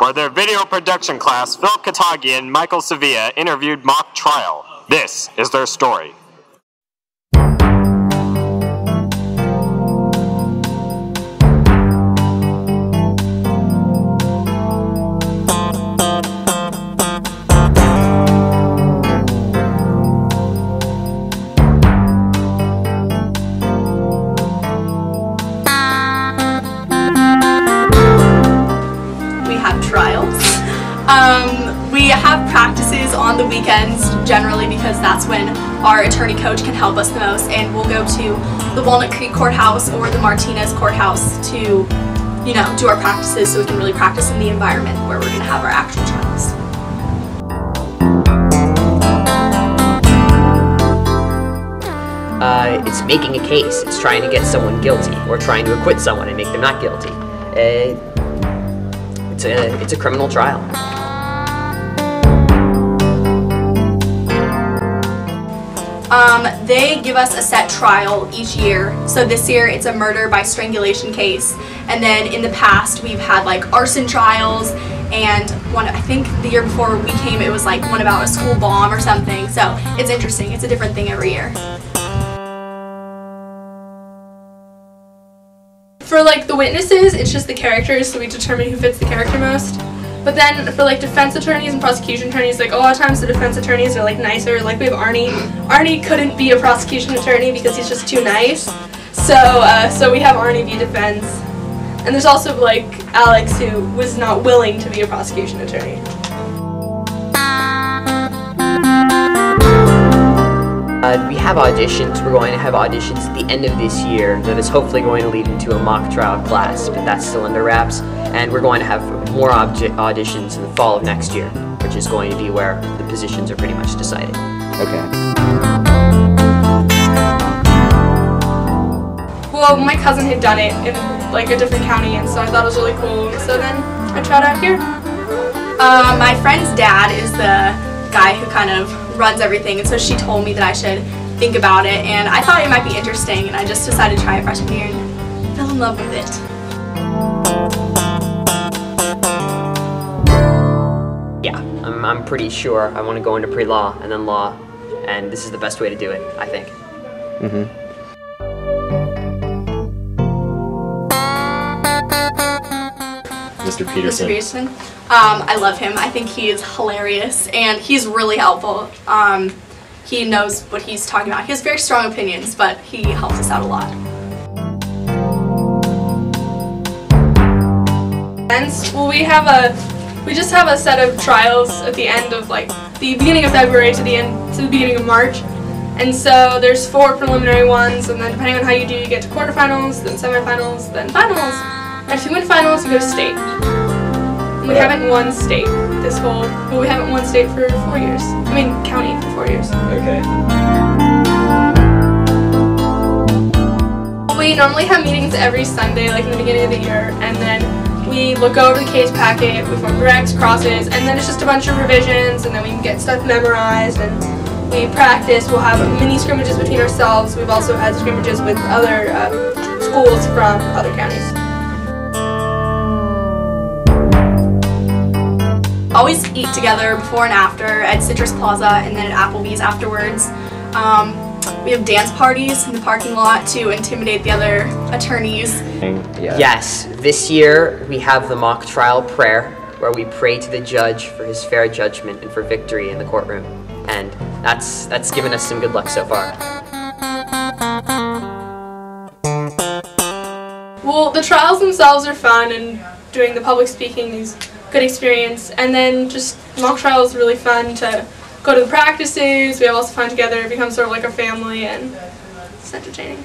For their video production class, Katague and Michael Sevilla interviewed mock trial. This is their story. We have practices on the weekends generally because that's when our attorney coach can help us the most, and we'll go to the Walnut Creek Courthouse or the Martinez Courthouse to, you know, do our practices so we can really practice in the environment where we're going to have our actual trials. It's making a case. It's trying to get someone guilty or trying to acquit someone and make them not guilty. It's a criminal trial. They give us a set trial each year. So this year it's a murder by strangulation case, and then in the past we've had like arson trials, and I think the year before we came it was like one about a school bomb or something. So it's interesting. It's a different thing every year. For like the witnesses, it's just the characters, so we determine who fits the character most. But then for like defense attorneys and prosecution attorneys, like a lot of times the defense attorneys are like nicer. Like we have Arnie. Arnie couldn't be a prosecution attorney because he's just too nice. So we have Arnie be defense. And there's also like Alex, who was not willing to be a prosecution attorney. We have auditions. We're going to have auditions at the end of this year that is hopefully going to lead into a mock trial class, but that's still under wraps. And we're going to have more auditions in the fall of next year, which is going to be where the positions are pretty much decided. Okay. Well, my cousin had done it in like a different county, and so I thought it was really cool. So then I tried out here. My friend's dad is the guy who kind of runs everything, and so she told me that I should think about it, and I thought it might be interesting, and I just decided to try it freshman year and fell in love with it. Yeah, I'm pretty sure I want to go into pre-law and then law, and this is the best way to do it, I think. Mr. Peterson. Mr. Peterson. I love him. I think he is hilarious, and he's really helpful. He knows what he's talking about. He has very strong opinions, but he helps us out a lot. Well, we just have a set of trials at the end of like the beginning of February to the beginning of March, and so there's 4 preliminary ones, and then depending on how you do, you get to quarterfinals, then semifinals, then finals, and if you win finals, you go to state. And we haven't won state we haven't won state for 4 years. I mean, county for 4 years. Okay. We normally have meetings every Sunday, like in the beginning of the year, and then we look over the case packet, we form directs, crosses, and then it's just a bunch of revisions, and then we can get stuff memorized, and we practice. We'll have mini scrimmages between ourselves. We've also had scrimmages with other schools from other counties. Always eat together before and after at Citrus Plaza, and then at Applebee's afterwards. We have dance parties in the parking lot to intimidate the other attorneys. Yes, this year we have the mock trial prayer, where we pray to the judge for his fair judgment and for victory in the courtroom. And that's given us some good luck so far. Well, the trials themselves are fun, and doing the public speaking is a good experience. And then just mock trial is really fun to go to the practices. We have lots of fun together. It becomes sort of like a family, and it's entertaining.